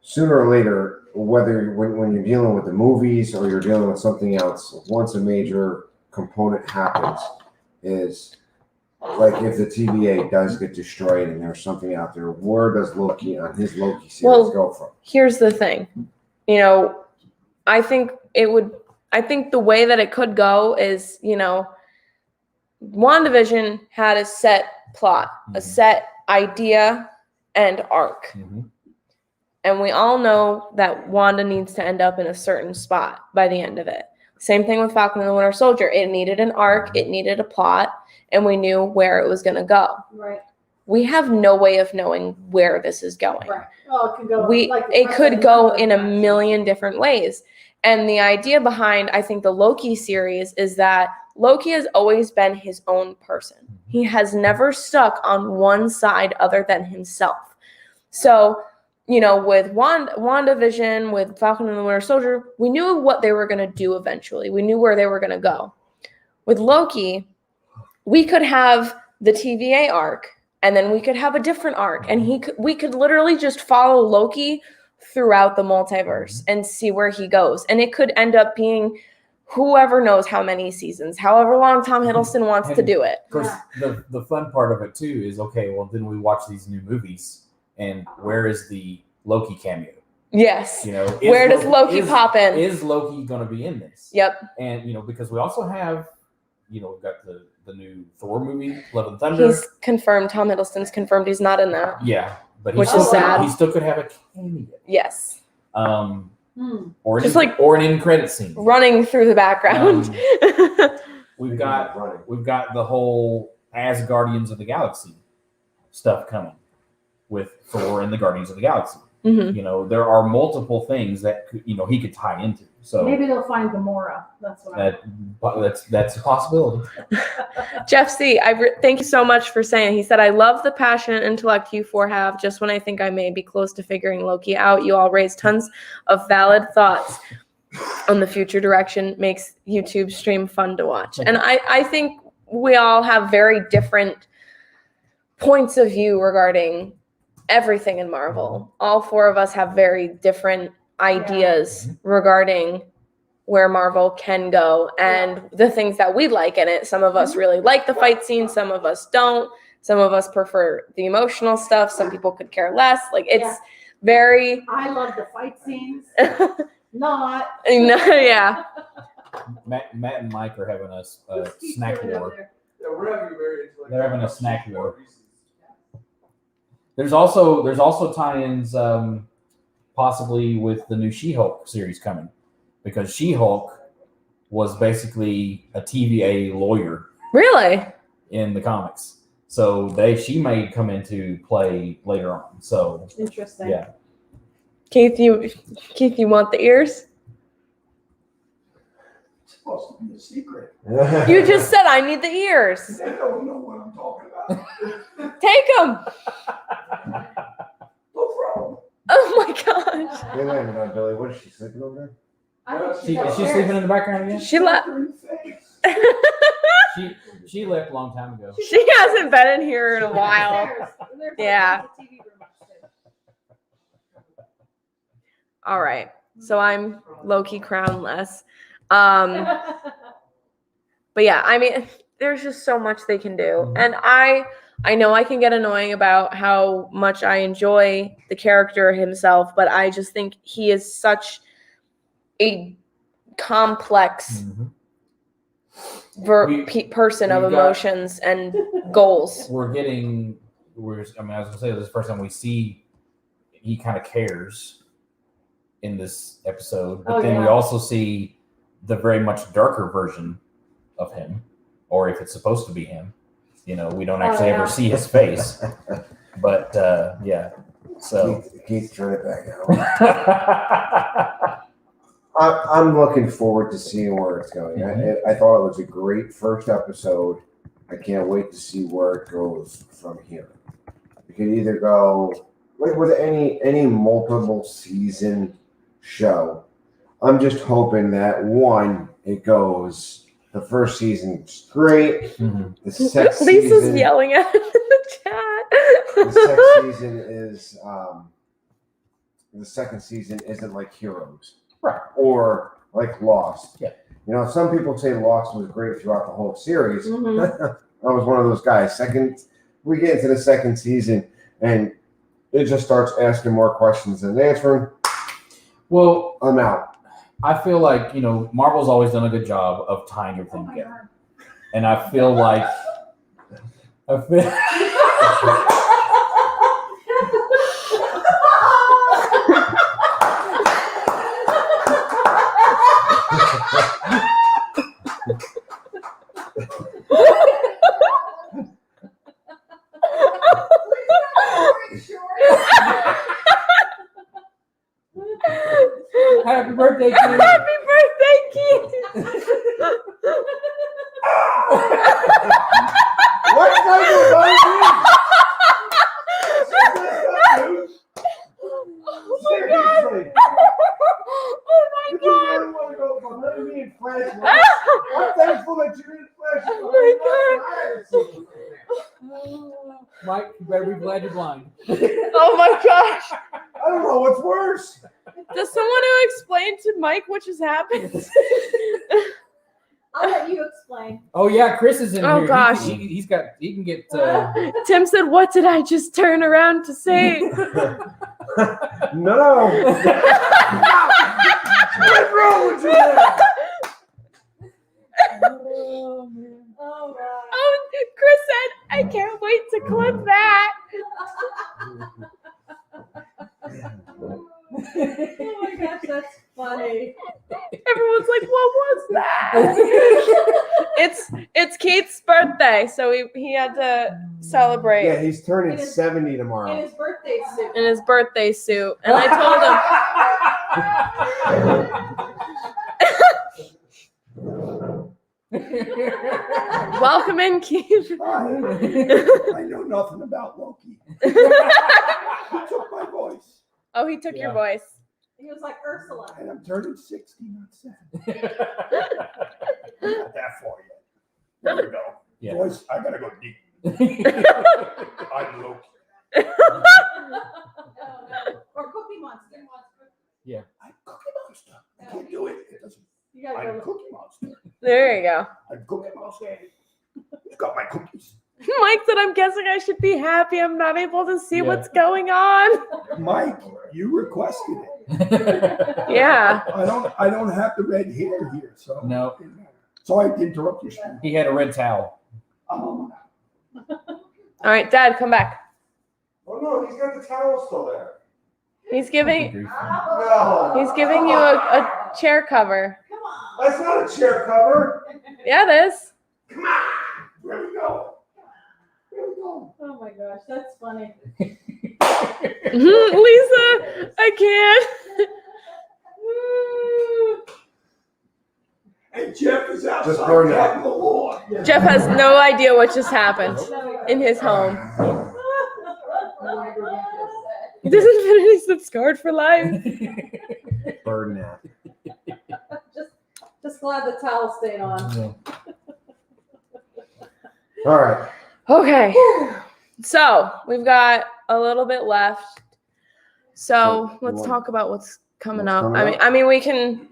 sooner or later, whether when you're dealing with the movies or you're dealing with something else, once a major component happens, is like if the TVA does get destroyed and there's something out there, where does Loki on his Loki series go from? Here's the thing, I think the way that it could go is, WandaVision had a set plot, a set idea and arc. Mm-hmm. And we all know that Wanda needs to end up in a certain spot by the end of it. Same thing with Falcon and the Winter Soldier. It needed an arc, it needed a plot, and we knew where it was going to go. Right. We have no way of knowing where this is going. Right. Oh, it could go. It could go in a million different ways. And the idea behind, I think, the Loki series is that Loki has always been his own person. He has never stuck on one side other than himself. So, with WandaVision, with Falcon and the Winter Soldier, we knew what they were going to do eventually. We knew where they were going to go. With Loki, we could have the TVA arc, and then we could have a different arc, and we could literally just follow Loki throughout the multiverse and see where he goes. And it could end up being whoever knows how many seasons, however long Tom Hiddleston wants to do it. Of course, the fun part of it too is, okay, well, then we watch these new movies, and where is the Loki cameo? Yes. Where does Loki pop in? Is Loki going to be in this? Yep. And, because we also have, we've got the new Thor movie, Love and Thunder. He's confirmed. Tom Hiddleston's confirmed he's not in that. Yeah. But which is sad. He still could have a cameo. Yes. Or just or an end credit scene running through the background. We've got the whole as Guardians of the Galaxy stuff coming with Thor and the Guardians of the Galaxy. Mm-hmm. There are multiple things that he could tie into. So maybe they'll find Gamora. That's what that's a possibility. Jeff C., thank you so much for saying. He said, "I love the passion and intellect you four have. Just when I think I may be close to figuring Loki out, you all raise tons of valid thoughts on the future direction. Makes YouTube stream fun to watch." And I think we all have very different points of view regarding everything in Marvel. All four of us have very different ideas regarding where Marvel can go and the things that we like in it. Some of us really like the fight scene, some of us don't. Some of us prefer the emotional stuff. Some people could care less. It's very. I love the fight scenes. Not. Yeah. Matt and Mike are having a snack war. They're having a snack war. There's also tie-ins possibly with the new She-Hulk series coming, because She-Hulk was basically a TVA lawyer. Really? In the comics. So she may come into play later on. So interesting. Yeah. Keith, you want the ears? It's supposed to be a secret. You just said I need the ears. They don't know what I'm talking about. Take them. No problem. Oh my gosh. Hey, wait a minute, Billy. What is she sleeping over Is she sleeping in the background again? She left. She left a long time ago. She hasn't been in here in a while. Yeah. All right. So I'm Loki crownless. But yeah, I mean, there's just so much they can do. And I know I can get annoying about how much I enjoy the character himself, but I just think he is such a complex person of emotions and goals. I was going to say, this is the first time we see he kind of cares in this episode, but then we also see the very much darker version of him, or if it's supposed to be him. We don't actually ever see his face. But yeah. So Keith, turn it back out. I'm looking forward to seeing where it's going. I thought it was a great first episode. I can't wait to see where it goes from here. It could either go with any multiple season show. I'm just hoping that one, it goes. The first season's great. Mhm. The sex Lisa's season, yelling at it in the chat. the sex season is the second season isn't like Heroes, Right. or like Lost. Yeah. You know, some people say Lost was great throughout the whole series. Mhm. I was one of those guys. We get into the second season, and it just starts asking more questions than answering. Well, I'm out. I feel like, Marvel's always done a good job of tying everything together. And I feel like Happy birthday, kid. Happy birthday, Keith. What kind of Oh my god. Seriously. Oh my You god. really want to go from letting me in Flash? I'm thankful that you're in Flash. Oh my Mike, you better be glad you're blind. Oh my gosh. I don't know what's worse. Does someone who explain to Mike what just happened? I'll let you explain. Oh yeah, Chris is in Oh, here. gosh. He can get. Tim said, "What did I just turn around to say?" No. What's wrong with you now? Oh man. Oh, wow. Oh, Chris said, "I can't wait to clip that." Oh my gosh, that's funny. Everyone's like, "What was that?" It's Keith's birthday, so he had to celebrate Yeah, he's turning It is- 70 In tomorrow. his birthday suit. in his birthday suit, and I told him, "Welcome in, Keith." I know nothing about Loki. He took my voice, Oh, he took your Yeah. voice. He was like Ursula. and I'm turning 60, not 70. I'm not that far yet. There we go. Yeah. Voice, I gotta go deep. I'm Loki. Or Cookie Monster. I'm Cookie Monster. I can't do it. It doesn't. You gotta I'm go. Cookie Monster. There you go. I'm Cookie Monster. You got my cookies. Mike said, "I'm guessing I should be happy. I'm not able to see Yeah. what's going on." Mike, you requested it. Yeah. I don't have the red hair here, so No, So I interrupt your speech. he had a red towel. All right, Dad, come back. Oh no, he's got the towel still there. He's giving No. you a chair cover. Come on. That's not a chair cover. Yeah, it is. Come on. There we go. Here we go. Oh my gosh, that's funny. Lisa, I can't. And Jeff is outside. Just burn that. cutting the lawn. Jeff has no idea what just happened in his home. He doesn't finish the scarred for life. Burn that. Just glad the towel stayed on. All right. Okay. So we've got a little bit left. So let's talk about what's coming What's up. coming I mean, we can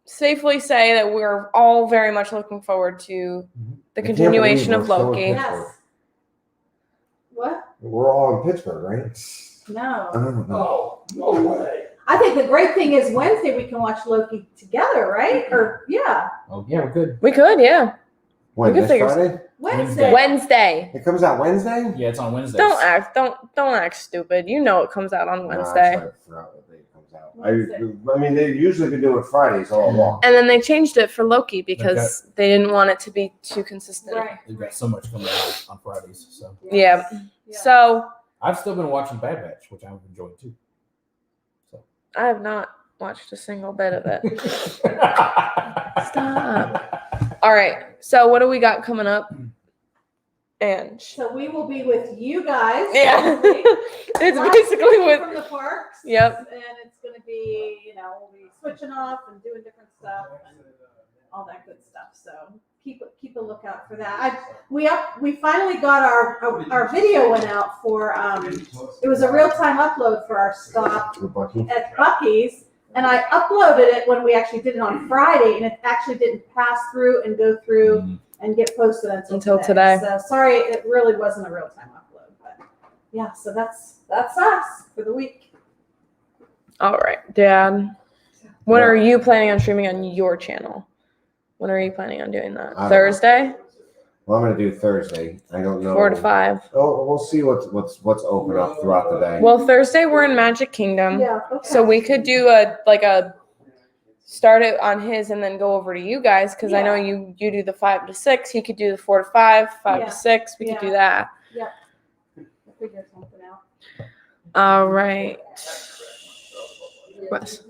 safely say that we're all very much looking forward to the I can't continuation believe of we're still in Loki. Pittsburgh. Yes. What? We're all in Pittsburgh, right? No. I don't know. Oh, no way. I think the great thing is Wednesday we can watch Loki together, right? Or yeah, Oh yeah, we're good. We could, yeah. When, We can this figure- Friday? Wednesday. Wednesday. It comes out Wednesday? Yeah, it's on Wednesdays. Don't act stupid. You know it comes out on Wednesday. I forgot what day it comes out. I mean, they usually been doing Fridays all along. And then they changed it for Loki because they didn't want it to be too consistent. Right. They've got so much coming out on Fridays. So Yeah. Yeah. So I've still been watching Bad Batch, which I've enjoyed too. I have not watched a single bit of it. Stop. All right. So what do we got coming up? And So we will be with you guys. yeah, it's Live basically streaming with from the parks. Yep. And it's going to be, we'll be switching off and doing different stuff. all that good stuff. So keep a lookout for that. We finally got our video went out for it was a real time upload for our stop For Bucky. at Bucky's, and I uploaded it when we actually did it on Friday, and it actually didn't pass through and go through and get posted until today. So sorry, it really wasn't a real time upload, but yeah. So that's us for the week. All right, Dad. When are you planning on streaming on your channel? When are you planning on doing that? Thursday? Well, I'm gonna do Thursday. I don't know. 4 to 5. Oh, we'll see what's open up throughout the day. Well, Thursday we're in Magic Kingdom, Yeah. Okay. so we could do a start it on his and then go over to you guys because I know you do the 5 to 6. He could do the 4 to 5, 5 to 6. We could do that. Yep. Figure something out. All right. Wes.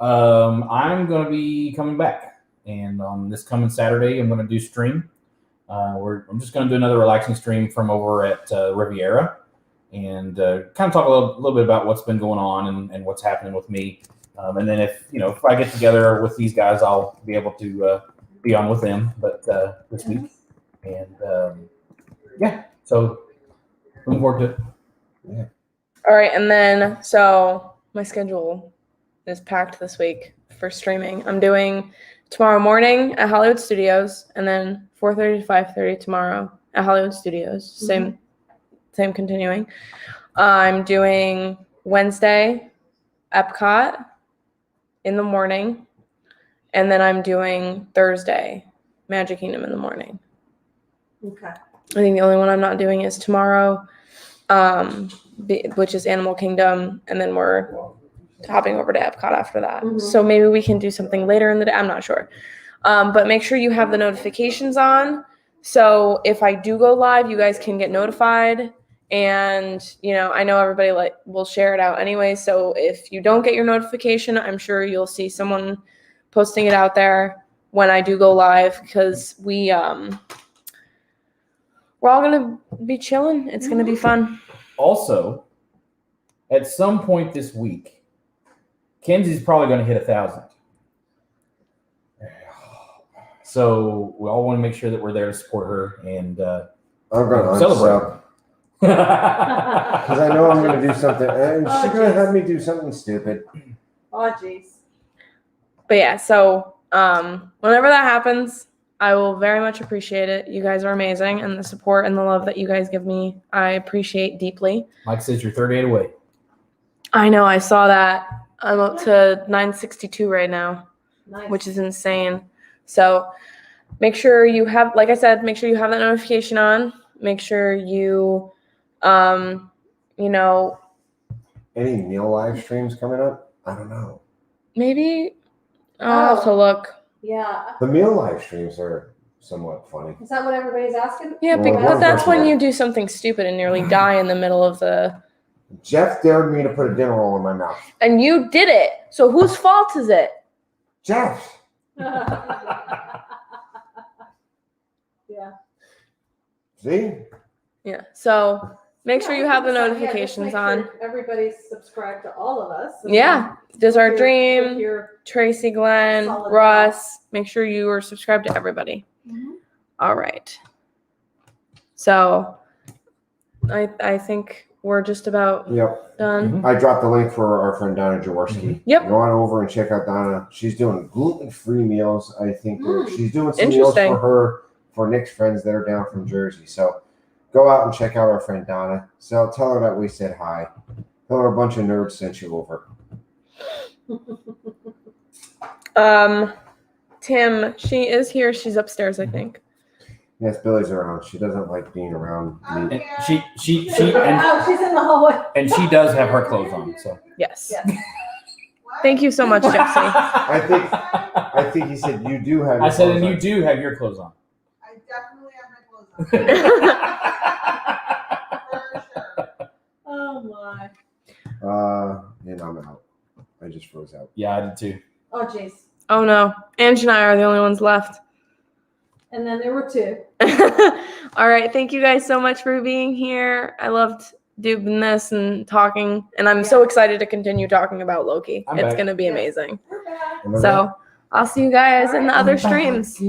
I'm going to be coming back, and on this coming Saturday, I'm going to do stream. I'm just going to do another relaxing stream from over at Riviera, and kind of talk a little bit about what's been going on and what's happening with me. And then if I get together with these guys, I'll be able to be on with them. But this week, and so looking forward to it. Yeah. All right, and then so my schedule is packed this week for streaming. I'm doing tomorrow morning at Hollywood Studios, and then 4:30 to 5:30 tomorrow at Hollywood Studios. Same continuing. I'm doing Wednesday Epcot in the morning, and then I'm doing Thursday Magic Kingdom in the morning. Okay. I think the only one I'm not doing is tomorrow, which is Animal Kingdom, and then we're hopping over to Epcot after that. Mhm. So maybe we can do something later in the day. I'm not sure. But make sure you have the notifications on. So if I do go live, you guys can get notified. And, I know everybody will share it out anyway. So if you don't get your notification, I'm sure you'll see someone posting it out there when I do go live, because we're all going to be chilling. It's going to be fun. Also, at some point this week, Kenzie's probably going to hit 1,000. So we all want to make sure that we're there to support her and I'm gonna celebrate. Because I know I'm gonna do something, and she's gonna have me do something stupid. Oh, jeez. But yeah, so whenever that happens, I will very much appreciate it. You guys are amazing, and the support and the love that you guys give me, I appreciate deeply. Mike says you're 38 away. I know, I saw that. I'm up to 962 right now, Nice. which is insane. So make sure you have, like I said, make sure you have that notification on. Make sure you, Any meal live streams coming up? I don't know. maybe I'll have to look. Yeah. The meal live streams are somewhat funny. Is that what everybody's asking? Yeah, Well, but that's when yeah. you do something stupid and nearly die in the middle of the... Jeff dared me to put a dinner roll in my mouth. And you did it. So whose fault is it? Jeff. Yeah. See? Yeah. So make sure you have the Yeah, just notifications make on. sure everybody's subscribed to all of us. And Yeah. Does then our with dream, your- Tracy, Glenn, Solid Russ, make sure you are subscribed to everybody. Mhm. All right. So I think we're just about Yep. done. I dropped the link for our friend Donna Jaworski. Yep. Go on over and check out Donna. She's doing gluten-free meals. I think she's doing some meals Interesting. for Nick's friends that are down from Jersey. So go out and check out our friend Donna. So tell her that we said hi. Tell her a bunch of nerds sent you over. Tim, she is here. She's upstairs, I think. Yes, Billy's around. She doesn't like being around me. And she Oh, she's in the hallway. and she does have her clothes on. So Yes. Yes. Thank you so much, Jesse. I think he said you do have. I your said, clothes and you on." do have your clothes on. I definitely have my clothes on. For sure. Oh my. And I'm out. I just froze out. Yeah, I did too. Oh jeez. Oh no. Angie and I are the only ones left. And then there were two. All right. Thank you guys so much for being here. I loved doing this and talking, and I'm so excited to continue talking about Loki. I'm It's back. going to be Yes. amazing. We're back. Am I So, I'll see you guys in the other streams.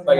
Bye,